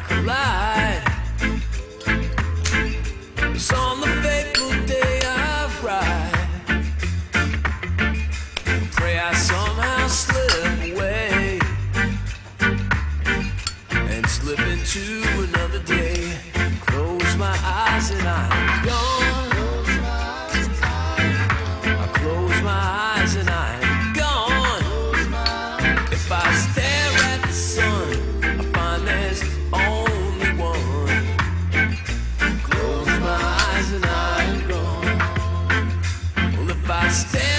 collide. It's on the fateful day of ride. Pray I somehow slip away and slip into another day. Close my eyes and I'm gone. I close my eyes and I'm gone. If I stare at the sun, I find there's only one. Close my eyes and I'm gone. Well, if I stare